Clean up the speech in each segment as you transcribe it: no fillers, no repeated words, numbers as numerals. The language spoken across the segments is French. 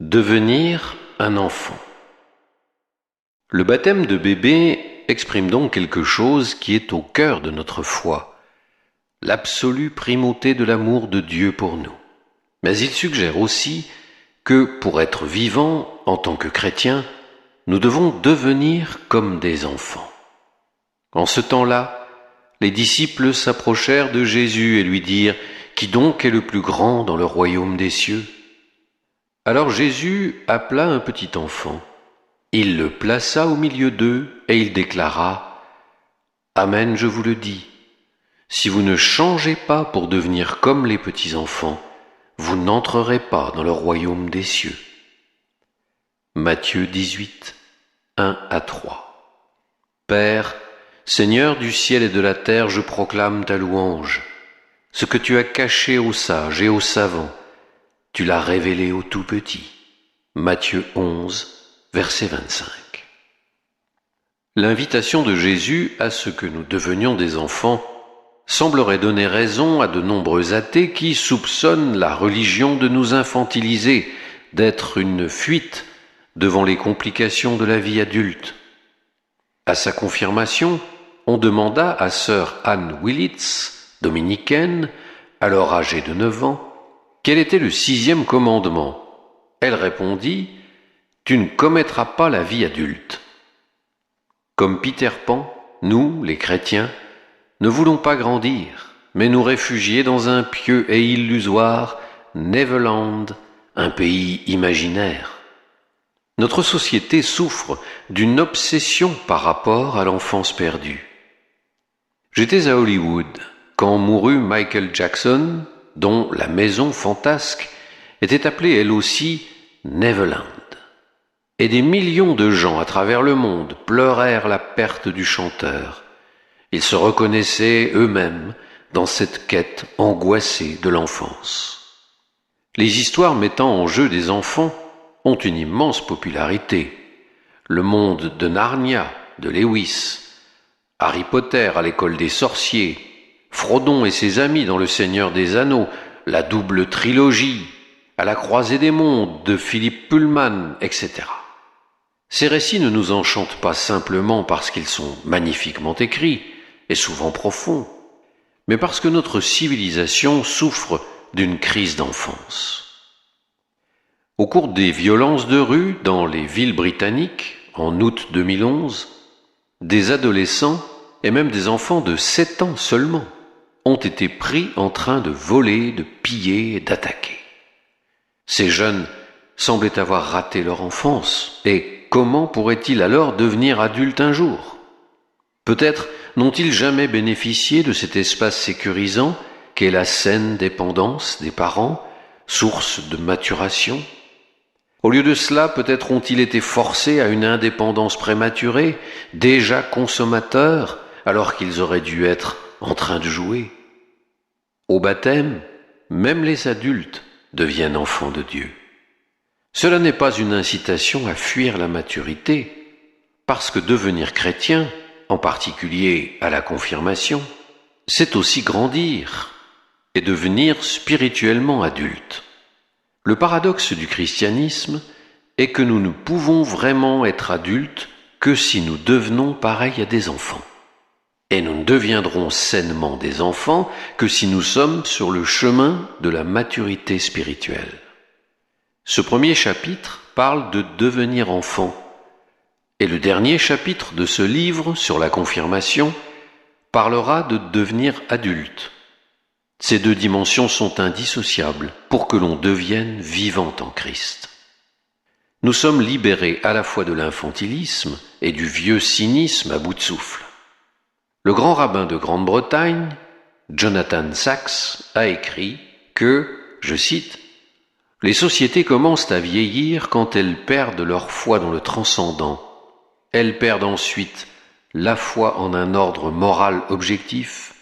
Devenir un enfant. Le baptême de bébé exprime donc quelque chose qui est au cœur de notre foi, l'absolue primauté de l'amour de Dieu pour nous. Mais il suggère aussi que pour être vivants en tant que chrétiens, nous devons devenir comme des enfants. En ce temps-là, les disciples s'approchèrent de Jésus et lui dirent « Qui donc est le plus grand dans le royaume des cieux ?» Alors Jésus appela un petit enfant. Il le plaça au milieu d'eux et il déclara « Amen, je vous le dis, si vous ne changez pas pour devenir comme les petits enfants, vous n'entrerez pas dans le royaume des cieux. » Matthieu 18, 1-3. Père, Seigneur du ciel et de la terre, je proclame ta louange. Ce que tu as caché aux sages et aux savants, tu l'as révélé aux tout petits. Matthieu 11, verset 25. L'invitation de Jésus à ce que nous devenions des enfants semblerait donner raison à de nombreux athées qui soupçonnent la religion de nous infantiliser, d'être une fuite devant les complications de la vie adulte. À sa confirmation, on demanda à sœur Anne Willits, dominicaine, alors âgée de 9 ans, quel était le 6e commandement. Elle répondit « Tu ne commettras pas la vie adulte ». Comme Peter Pan, nous, les chrétiens, ne voulons pas grandir, mais nous réfugier dans un pieux et illusoire Neverland, un pays imaginaire. Notre société souffre d'une obsession par rapport à l'enfance perdue. J'étais à Hollywood quand mourut Michael Jackson, dont la maison fantasque était appelée elle aussi Neverland. Et des millions de gens à travers le monde pleurèrent la perte du chanteur. Ils se reconnaissaient eux-mêmes dans cette quête angoissée de l'enfance. Les histoires mettant en jeu des enfants ont une immense popularité. Le monde de Narnia, de Lewis, Harry Potter à l'école des sorciers, Frodon et ses amis dans Le Seigneur des Anneaux, la double trilogie, à la croisée des mondes de Philippe Pullman, etc. Ces récits ne nous enchantent pas simplement parce qu'ils sont magnifiquement écrits et souvent profonds, mais parce que notre civilisation souffre d'une crise d'enfance. Au cours des violences de rue dans les villes britanniques, en août 2011, des adolescents et même des enfants de 7 ans seulement ont été pris en train de voler, de piller et d'attaquer. Ces jeunes semblaient avoir raté leur enfance, et comment pourraient-ils alors devenir adultes un jour? Peut-être n'ont-ils jamais bénéficié de cet espace sécurisant qu'est la saine dépendance des parents, source de maturation? Au lieu de cela, peut-être ont-ils été forcés à une indépendance prématurée, déjà consommateurs, alors qu'ils auraient dû être en train de jouer. Au baptême, même les adultes deviennent enfants de Dieu. Cela n'est pas une incitation à fuir la maturité, parce que devenir chrétien, en particulier à la confirmation, c'est aussi grandir et devenir spirituellement adulte. Le paradoxe du christianisme est que nous ne pouvons vraiment être adultes que si nous devenons pareils à des enfants. Et nous ne deviendrons sainement des enfants que si nous sommes sur le chemin de la maturité spirituelle. Ce premier chapitre parle de devenir enfant, et le dernier chapitre de ce livre sur la confirmation parlera de devenir adulte. Ces deux dimensions sont indissociables pour que l'on devienne vivant en Christ. Nous sommes libérés à la fois de l'infantilisme et du vieux cynisme à bout de souffle. Le grand rabbin de Grande-Bretagne, Jonathan Sacks, a écrit que, je cite, « Les sociétés commencent à vieillir quand elles perdent leur foi dans le transcendant. Elles perdent ensuite la foi en un ordre moral objectif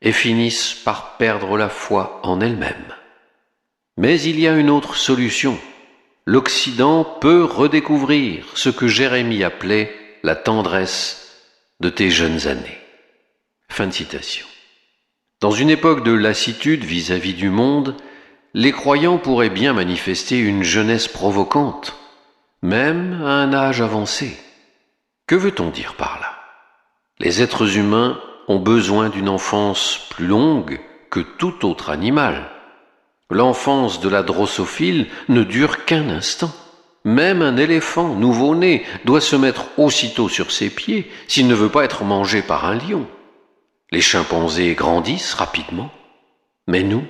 et finissent par perdre la foi en elles-mêmes. Mais il y a une autre solution. L'Occident peut redécouvrir ce que Jérémie appelait la tendresse de tes jeunes années. » Fin de citation. Dans une époque de lassitude vis-à-vis du monde, les croyants pourraient bien manifester une jeunesse provocante, même à un âge avancé. Que veut-on dire par là? Les êtres humains ont besoin d'une enfance plus longue que tout autre animal. L'enfance de la drosophile ne dure qu'un instant. Même un éléphant nouveau-né doit se mettre aussitôt sur ses pieds s'il ne veut pas être mangé par un lion. Les chimpanzés grandissent rapidement. Mais nous,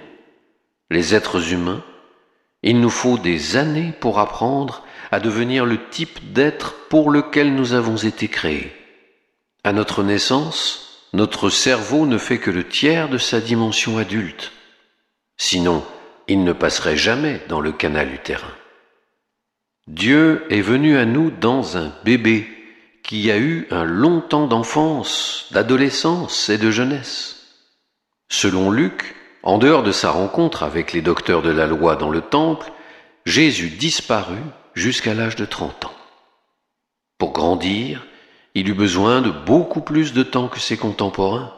les êtres humains, il nous faut des années pour apprendre à devenir le type d'être pour lequel nous avons été créés. À notre naissance, notre cerveau ne fait que le tiers de sa dimension adulte. Sinon, il ne passerait jamais dans le canal utérin. Dieu est venu à nous dans un bébé qui a eu un long temps d'enfance, d'adolescence et de jeunesse. Selon Luc, en dehors de sa rencontre avec les docteurs de la loi dans le temple, Jésus disparut jusqu'à l'âge de 30 ans. Pour grandir, il eut besoin de beaucoup plus de temps que ses contemporains,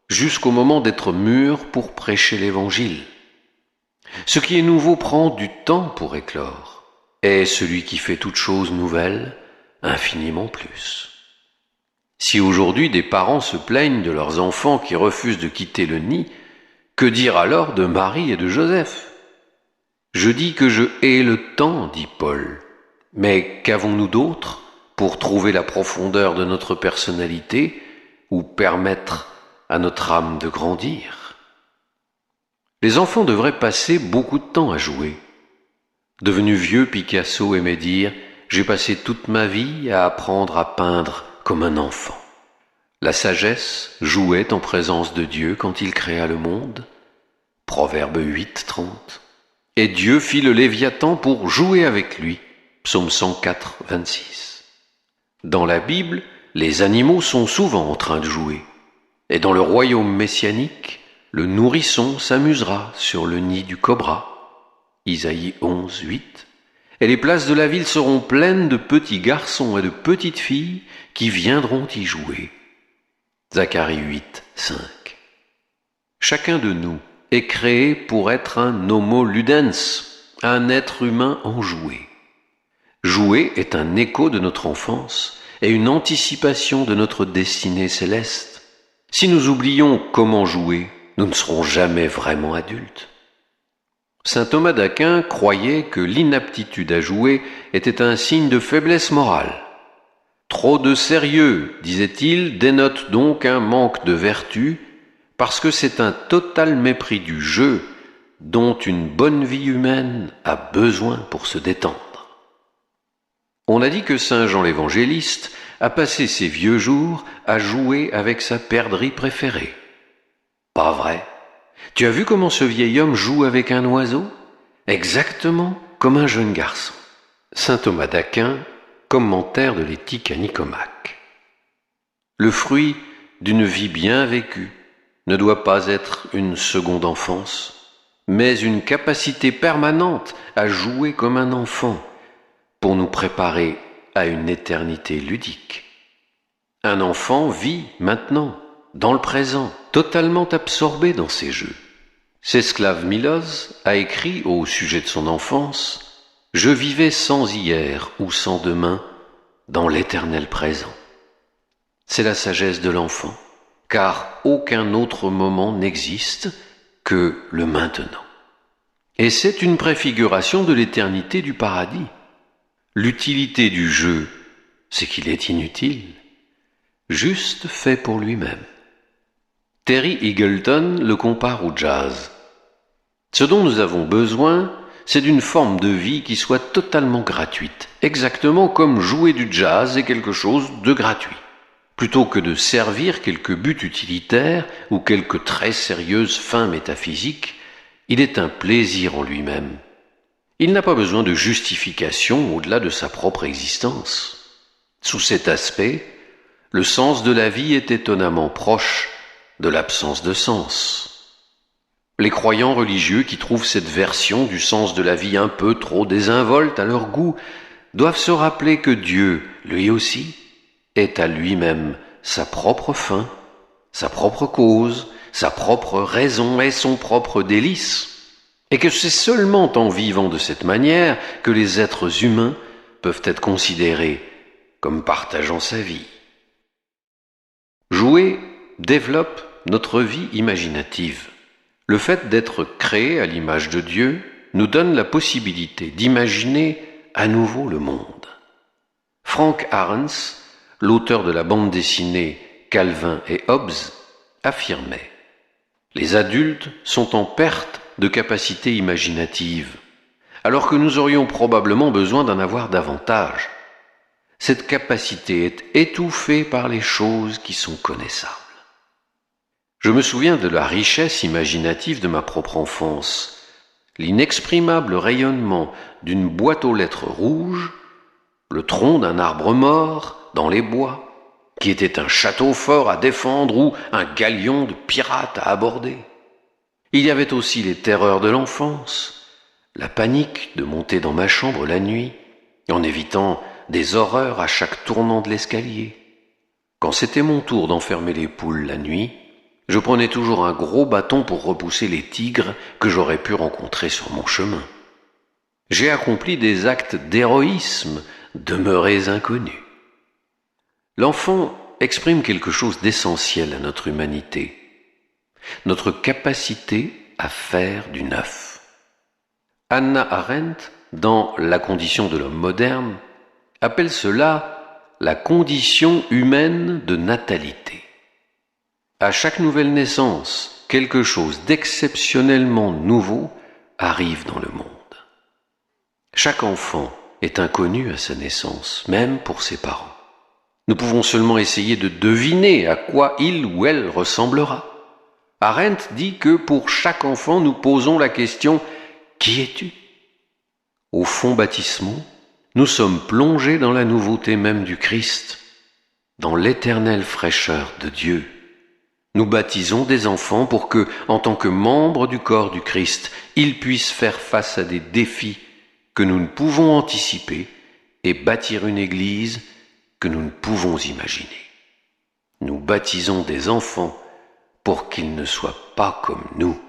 jusqu'au moment d'être mûr pour prêcher l'Évangile. Ce qui est nouveau prend du temps pour éclore, et celui qui fait toute chose nouvelle, infiniment plus. Si aujourd'hui des parents se plaignent de leurs enfants qui refusent de quitter le nid, que dire alors de Marie et de Joseph? Je dis que je hais le temps, dit Paul, mais qu'avons-nous d'autre pour trouver la profondeur de notre personnalité ou permettre à notre âme de grandir? Les enfants devraient passer beaucoup de temps à jouer. Devenu vieux, Picasso aimait dire « J'ai passé toute ma vie à apprendre à peindre comme un enfant ». La sagesse jouait en présence de Dieu quand il créa le monde. Proverbe 8, 30. Et Dieu fit le Léviathan pour jouer avec lui. Psaume 104, 26. Dans la Bible, les animaux sont souvent en train de jouer. Et dans le royaume messianique, le nourrisson s'amusera sur le nid du cobra. Isaïe 11, 8. Et les places de la ville seront pleines de petits garçons et de petites filles qui viendront y jouer. Zacharie 8, 5. Chacun de nous est créé pour être un homo ludens, un être humain enjoué. Jouer est un écho de notre enfance et une anticipation de notre destinée céleste. Si nous oublions comment jouer, nous ne serons jamais vraiment adultes. Saint Thomas d'Aquin croyait que l'inaptitude à jouer était un signe de faiblesse morale. Trop de sérieux, disait-il, dénote donc un manque de vertu, parce que c'est un total mépris du jeu dont une bonne vie humaine a besoin pour se détendre. On a dit que Saint Jean l'Évangéliste a passé ses vieux jours à jouer avec sa perdrix préférée. Pas vrai. Tu as vu comment ce vieil homme joue avec un oiseau? Exactement comme un jeune garçon. Saint Thomas d'Aquin, commentaire de l'éthique à Nicomaque. Le fruit d'une vie bien vécue ne doit pas être une seconde enfance, mais une capacité permanente à jouer comme un enfant pour nous préparer à une éternité ludique. Un enfant vit maintenant, dans le présent, totalement absorbé dans ses jeux. Sesclave Miloz a écrit au sujet de son enfance « Je vivais sans hier ou sans demain dans l'éternel présent ». C'est la sagesse de l'enfant, car aucun autre moment n'existe que le maintenant. Et c'est une préfiguration de l'éternité du paradis. L'utilité du jeu, c'est qu'il est inutile, juste fait pour lui-même. Terry Eagleton le compare au jazz. Ce dont nous avons besoin, c'est d'une forme de vie qui soit totalement gratuite, exactement comme jouer du jazz est quelque chose de gratuit. Plutôt que de servir quelques buts utilitaires ou quelques très sérieuses fins métaphysiques, il est un plaisir en lui-même. Il n'a pas besoin de justification au-delà de sa propre existence. Sous cet aspect, le sens de la vie est étonnamment proche de l'absence de sens. Les croyants religieux qui trouvent cette version du sens de la vie un peu trop désinvolte à leur goût doivent se rappeler que Dieu, lui aussi, est à lui-même sa propre fin, sa propre cause, sa propre raison et son propre délice. et que c'est seulement en vivant de cette manière que les êtres humains peuvent être considérés comme partageant sa vie. Jouer développe notre vie imaginative. Le fait d'être créé à l'image de Dieu nous donne la possibilité d'imaginer à nouveau le monde. Frank Arens, l'auteur de la bande dessinée Calvin et Hobbes, affirmait « Les adultes sont en perte de capacité imaginative, alors que nous aurions probablement besoin d'en avoir davantage. Cette capacité est étouffée par les choses qui sont connaissables. » Je me souviens de la richesse imaginative de ma propre enfance, l'inexprimable rayonnement d'une boîte aux lettres rouge, le tronc d'un arbre mort dans les bois, qui était un château fort à défendre ou un galion de pirates à aborder. Il y avait aussi les terreurs de l'enfance, la panique de monter dans ma chambre la nuit, en évitant des horreurs à chaque tournant de l'escalier. Quand c'était mon tour d'enfermer les poules la nuit, je prenais toujours un gros bâton pour repousser les tigres que j'aurais pu rencontrer sur mon chemin. J'ai accompli des actes d'héroïsme demeurés inconnus. L'enfant exprime quelque chose d'essentiel à notre humanité, notre capacité à faire du neuf. Hannah Arendt, dans La condition de l'homme moderne, appelle cela la condition humaine de natalité. À chaque nouvelle naissance, quelque chose d'exceptionnellement nouveau arrive dans le monde. Chaque enfant est inconnu à sa naissance, même pour ses parents. Nous pouvons seulement essayer de deviner à quoi il ou elle ressemblera. Arendt dit que pour chaque enfant, nous posons la question « Qui es-tu » Au fond baptismaux, nous sommes plongés dans la nouveauté même du Christ, dans l'éternelle fraîcheur de Dieu. Nous baptisons des enfants pour que, en tant que membres du corps du Christ, ils puissent faire face à des défis que nous ne pouvons anticiper et bâtir une Église que nous ne pouvons imaginer. Nous baptisons des enfants pour qu'ils ne soient pas comme nous.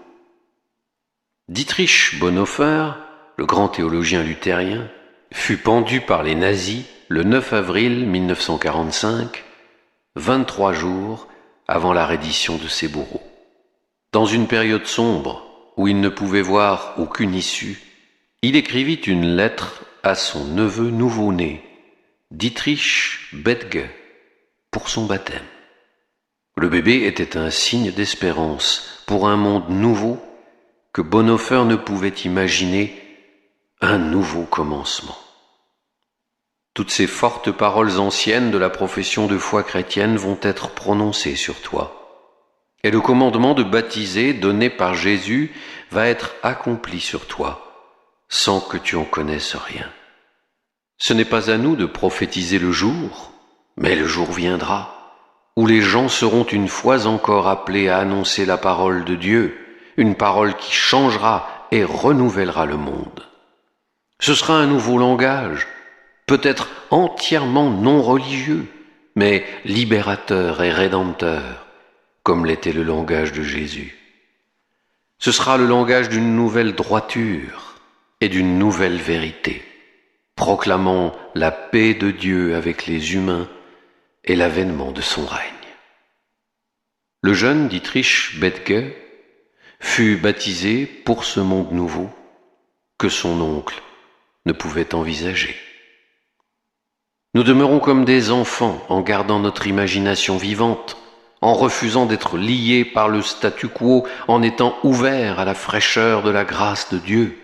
Dietrich Bonhoeffer, le grand théologien luthérien, fut pendu par les nazis le 9 avril 1945, 23 jours avant la reddition de ses bourreaux. Dans une période sombre où il ne pouvait voir aucune issue, il écrivit une lettre à son neveu nouveau-né, Dietrich Bethge, pour son baptême. Le bébé était un signe d'espérance pour un monde nouveau que Bonhoeffer ne pouvait imaginer, un nouveau commencement. Toutes ces fortes paroles anciennes de la profession de foi chrétienne vont être prononcées sur toi. Et le commandement de baptiser donné par Jésus va être accompli sur toi, sans que tu en connaisses rien. Ce n'est pas à nous de prophétiser le jour, mais le jour viendra, où les gens seront une fois encore appelés à annoncer la parole de Dieu, une parole qui changera et renouvellera le monde. Ce sera un nouveau langage, peut-être entièrement non religieux, mais libérateur et rédempteur, comme l'était le langage de Jésus. Ce sera le langage d'une nouvelle droiture et d'une nouvelle vérité, proclamant la paix de Dieu avec les humains et l'avènement de son règne. Le jeune Dietrich Bethge fut baptisé pour ce monde nouveau que son oncle ne pouvait envisager. Nous demeurons comme des enfants en gardant notre imagination vivante, en refusant d'être liés par le statu quo, en étant ouverts à la fraîcheur de la grâce de Dieu.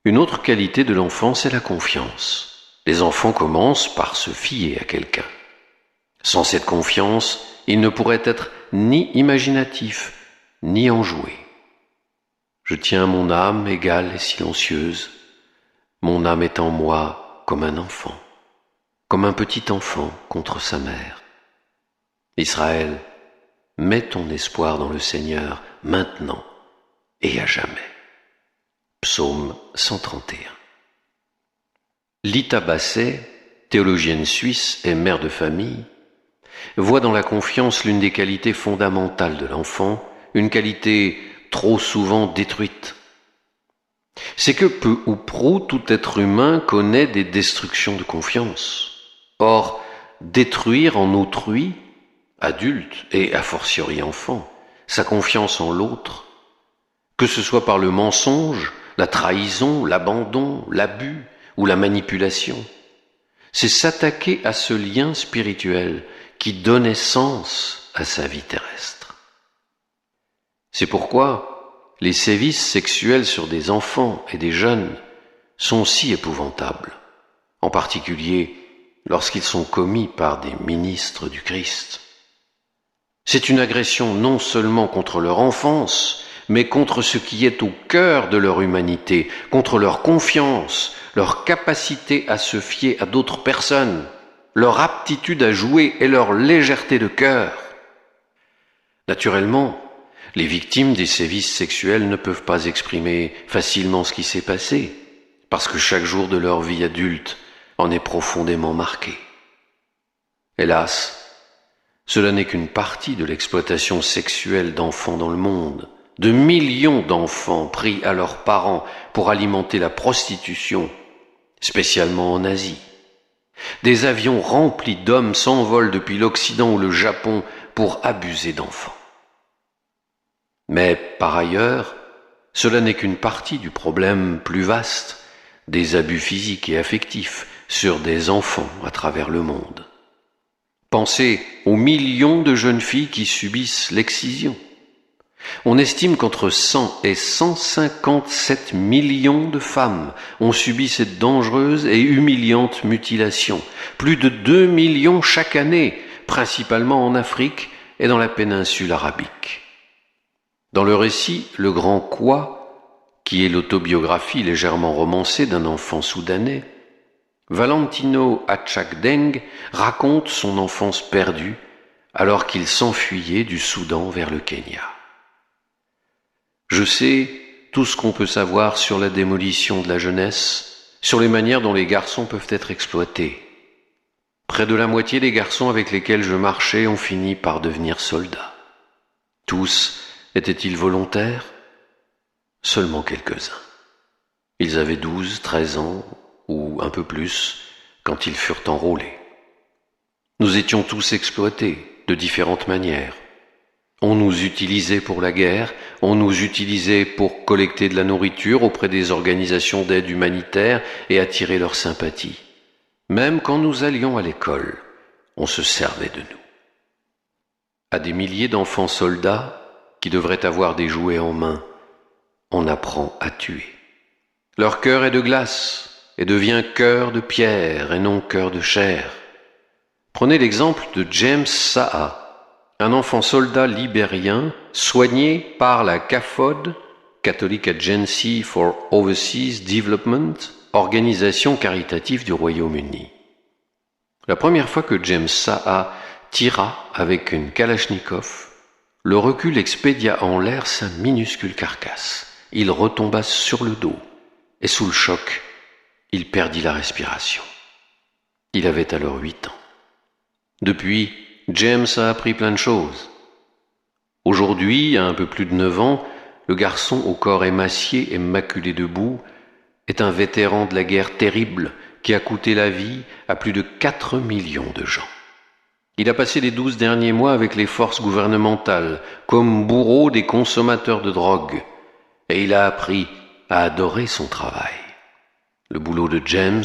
Une autre qualité de l'enfant, c'est la confiance. Les enfants commencent par se fier à quelqu'un. Sans cette confiance, ils ne pourraient être ni imaginatifs, ni enjoués. Je tiens mon âme égale et silencieuse. Mon âme est en moi comme un enfant, comme un petit enfant contre sa mère. Israël, mets ton espoir dans le Seigneur maintenant et à jamais. Psaume 131. Lita Basset, théologienne suisse et mère de famille, voit dans la confiance l'une des qualités fondamentales de l'enfant, une qualité trop souvent détruite. C'est que peu ou prou tout être humain connaît des destructions de confiance. Or, détruire en autrui, adulte et a fortiori enfant, sa confiance en l'autre, que ce soit par le mensonge, la trahison, l'abandon, l'abus ou la manipulation, c'est s'attaquer à ce lien spirituel qui donnait sens à sa vie terrestre. C'est pourquoi les sévices sexuels sur des enfants et des jeunes sont si épouvantables, en particulier lorsqu'ils sont commis par des ministres du Christ. C'est une agression non seulement contre leur enfance, mais contre ce qui est au cœur de leur humanité, contre leur confiance, leur capacité à se fier à d'autres personnes, leur aptitude à jouer et leur légèreté de cœur. Naturellement, les victimes des sévices sexuels ne peuvent pas exprimer facilement ce qui s'est passé, parce que chaque jour de leur vie adulte en est profondément marqué. Hélas, cela n'est qu'une partie de l'exploitation sexuelle d'enfants dans le monde, de millions d'enfants pris à leurs parents pour alimenter la prostitution, spécialement en Asie. Des avions remplis d'hommes s'envolent depuis l'Occident ou le Japon pour abuser d'enfants. Mais par ailleurs, cela n'est qu'une partie du problème plus vaste des abus physiques et affectifs sur des enfants à travers le monde. Pensez aux millions de jeunes filles qui subissent l'excision. On estime qu'entre 100 et 157 millions de femmes ont subi cette dangereuse et humiliante mutilation. Plus de 2 millions chaque année, principalement en Afrique et dans la péninsule arabique. Dans le récit Le Grand Quoi, qui est l'autobiographie légèrement romancée d'un enfant soudanais, Valentino Achakdeng raconte son enfance perdue alors qu'il s'enfuyait du Soudan vers le Kenya. Je sais tout ce qu'on peut savoir sur la démolition de la jeunesse, sur les manières dont les garçons peuvent être exploités. Près de la moitié des garçons avec lesquels je marchais ont fini par devenir soldats. Tous étaient-ils volontaires? Seulement quelques-uns. Ils avaient 12, 13 ans, ou un peu plus, quand ils furent enrôlés. Nous étions tous exploités de différentes manières. On nous utilisait pour la guerre, on nous utilisait pour collecter de la nourriture auprès des organisations d'aide humanitaire et attirer leur sympathie. Même quand nous allions à l'école, on se servait de nous. À des milliers d'enfants soldats qui devraient avoir des jouets en main, on apprend à tuer. Leur cœur est de glace et devient cœur de pierre et non cœur de chair. Prenez l'exemple de James Saha, un enfant soldat libérien soigné par la CAFOD, Catholic Agency for Overseas Development, organisation caritative du Royaume-Uni. La première fois que James Saha tira avec une Kalachnikov, le recul expédia en l'air sa minuscule carcasse. Il retomba sur le dos et sous le choc, il perdit la respiration. Il avait alors 8 ans. Depuis, James a appris plein de choses. Aujourd'hui, à un peu plus de 9 ans, le garçon au corps émacié et maculé de boue est un vétéran de la guerre terrible qui a coûté la vie à plus de 4 millions de gens. Il a passé les 12 derniers mois avec les forces gouvernementales comme bourreau des consommateurs de drogue et il a appris à adorer son travail. Le boulot de James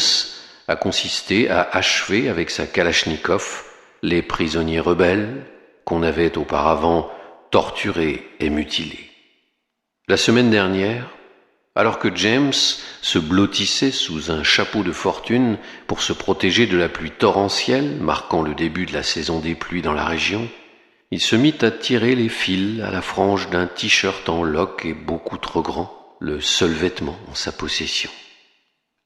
a consisté à achever avec sa Kalachnikov les prisonniers rebelles qu'on avait auparavant torturés et mutilés. La semaine dernière, alors que James se blottissait sous un chapeau de fortune pour se protéger de la pluie torrentielle marquant le début de la saison des pluies dans la région, il se mit à tirer les fils à la frange d'un t-shirt en loques et beaucoup trop grand, le seul vêtement en sa possession.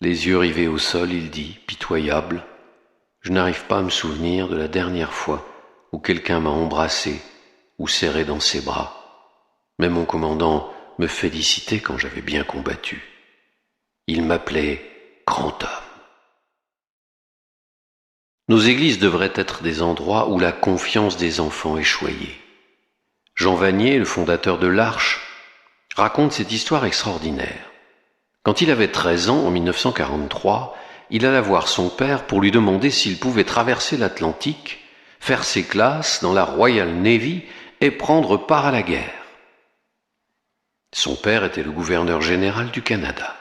Les yeux rivés au sol, il dit, pitoyable, « Je n'arrive pas à me souvenir de la dernière fois où quelqu'un m'a embrassé ou serré dans ses bras. Mais mon commandant me félicitait quand j'avais bien combattu. Il m'appelait grand homme. » Nos églises devraient être des endroits où la confiance des enfants est choyée. Jean Vanier, le fondateur de l'Arche, raconte cette histoire extraordinaire. Quand il avait 13 ans, en 1943, il alla voir son père pour lui demander s'il pouvait traverser l'Atlantique, faire ses classes dans la Royal Navy et prendre part à la guerre. Son père était le gouverneur général du Canada.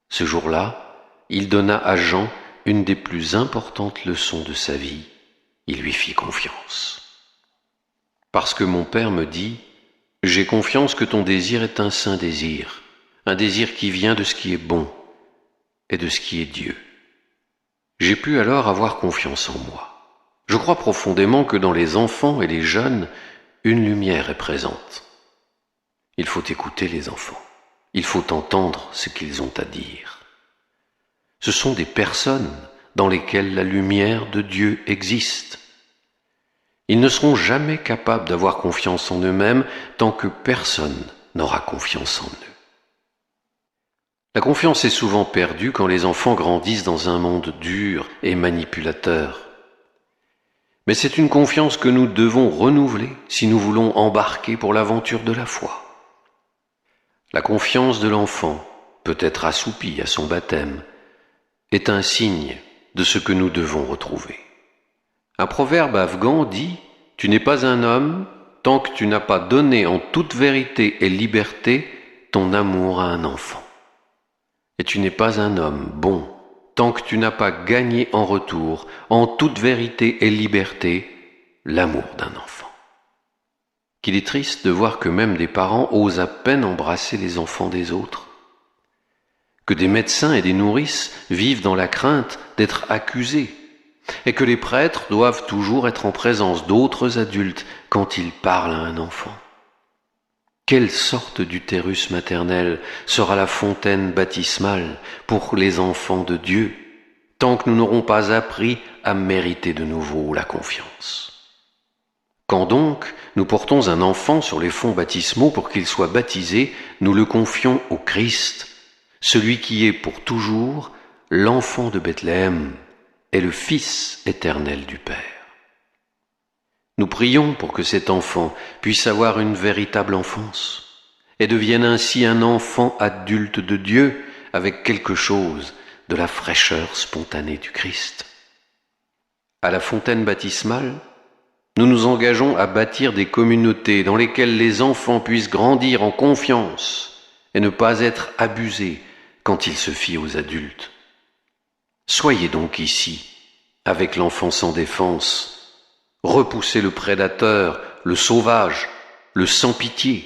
Ce jour-là, il donna à Jean une des plus importantes leçons de sa vie. Il lui fit confiance. Parce que mon père me dit, « J'ai confiance que ton désir est un saint désir, un désir qui vient de ce qui est bon et de ce qui est Dieu. » J'ai pu alors avoir confiance en moi. Je crois profondément que dans les enfants et les jeunes, une lumière est présente. Il faut écouter les enfants. Il faut entendre ce qu'ils ont à dire. Ce sont des personnes dans lesquelles la lumière de Dieu existe. Ils ne seront jamais capables d'avoir confiance en eux-mêmes tant que personne n'aura confiance en eux. La confiance est souvent perdue quand les enfants grandissent dans un monde dur et manipulateur. Mais c'est une confiance que nous devons renouveler si nous voulons embarquer pour l'aventure de la foi. La confiance de l'enfant, peut-être assoupie à son baptême, est un signe de ce que nous devons retrouver. Un proverbe afghan dit « Tu n'es pas un homme tant que tu n'as pas donné en toute vérité et liberté ton amour à un enfant. Et tu n'es pas un homme bon tant que tu n'as pas gagné en retour, en toute vérité et liberté, l'amour d'un enfant. » Qu'il est triste de voir que même des parents osent à peine embrasser les enfants des autres. Que des médecins et des nourrices vivent dans la crainte d'être accusés, et que les prêtres doivent toujours être en présence d'autres adultes quand ils parlent à un enfant. Quelle sorte d'utérus maternel sera la fontaine baptismale pour les enfants de Dieu, tant que nous n'aurons pas appris à mériter de nouveau la confiance? Quand donc nous portons un enfant sur les fonts baptismaux pour qu'il soit baptisé, nous le confions au Christ, celui qui est pour toujours l'enfant de Bethléem et le Fils éternel du Père. Nous prions pour que cet enfant puisse avoir une véritable enfance et devienne ainsi un enfant adulte de Dieu avec quelque chose de la fraîcheur spontanée du Christ. À la fontaine baptismale, nous nous engageons à bâtir des communautés dans lesquelles les enfants puissent grandir en confiance et ne pas être abusés quand ils se fient aux adultes. Soyez donc ici, avec l'enfant sans défense, repoussez le prédateur, le sauvage, le sans pitié.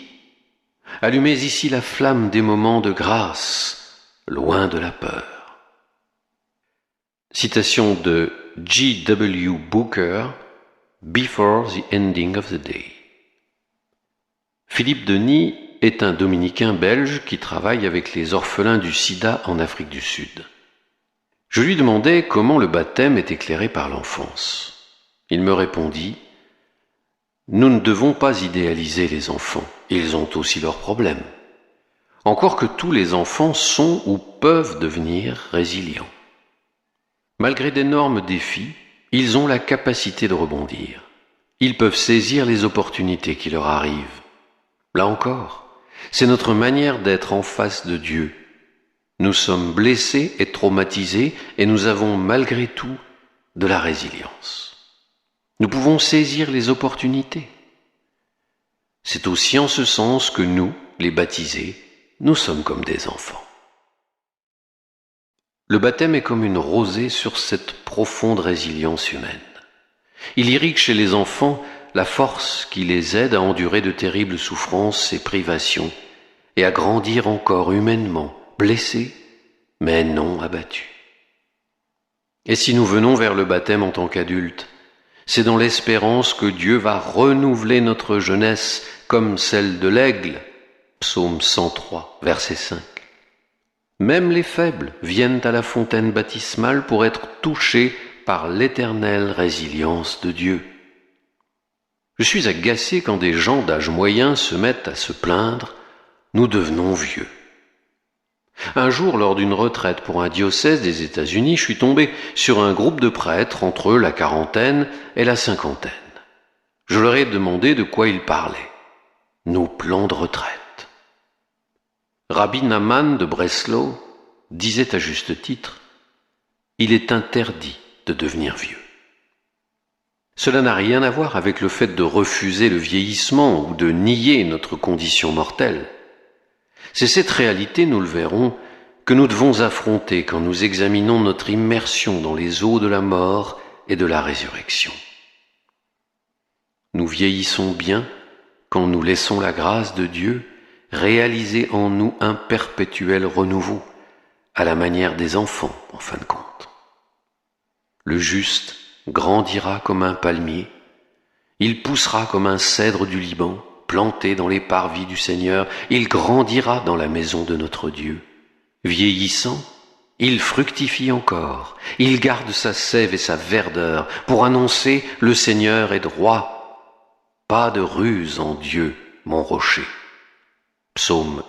Allumez ici la flamme des moments de grâce, loin de la peur. Citation de G.W. Booker, Before the Ending of the Day. Philippe Denis est un dominicain belge qui travaille avec les orphelins du sida en Afrique du Sud. Je lui demandais comment le baptême est éclairé par l'enfance. Il me répondit « Nous ne devons pas idéaliser les enfants, ils ont aussi leurs problèmes. Encore que tous les enfants sont ou peuvent devenir résilients. Malgré d'énormes défis, ils ont la capacité de rebondir. Ils peuvent saisir les opportunités qui leur arrivent. Là encore, c'est notre manière d'être en face de Dieu. Nous sommes blessés et traumatisés et nous avons malgré tout de la résilience. Nous pouvons saisir les opportunités. C'est aussi en ce sens que nous, les baptisés, nous sommes comme des enfants. Le baptême est comme une rosée sur cette profonde résilience humaine. Il irrigue chez les enfants la force qui les aide à endurer de terribles souffrances et privations et à grandir encore humainement, blessés, mais non abattus. Et si nous venons vers le baptême en tant qu'adultes, c'est dans l'espérance que Dieu va renouveler notre jeunesse comme celle de l'aigle, psaume 103, verset 5. Même les faibles viennent à la fontaine baptismale pour être touchés par l'éternelle résilience de Dieu. Je suis agacé quand des gens d'âge moyen se mettent à se plaindre « Nous devenons vieux ». Un jour, lors d'une retraite pour un diocèse des États-Unis, je suis tombé sur un groupe de prêtres entre la quarantaine et la cinquantaine. Je leur ai demandé de quoi ils parlaient. Nos plans de retraite. Rabbi Nahman de Breslau disait à juste titre « Il est interdit de devenir vieux ». Cela n'a rien à voir avec le fait de refuser le vieillissement ou de nier notre condition mortelle. C'est cette réalité, nous le verrons, que nous devons affronter quand nous examinons notre immersion dans les eaux de la mort et de la résurrection. Nous vieillissons bien quand nous laissons la grâce de Dieu réaliser en nous un perpétuel renouveau, à la manière des enfants, en fin de compte. Le juste grandira comme un palmier, il poussera comme un cèdre du Liban, planté dans les parvis du Seigneur, il grandira dans la maison de notre Dieu. Vieillissant, il fructifie encore, il garde sa sève et sa verdeur pour annoncer « Le Seigneur est droit ». Pas de ruse en Dieu, mon rocher. Psaume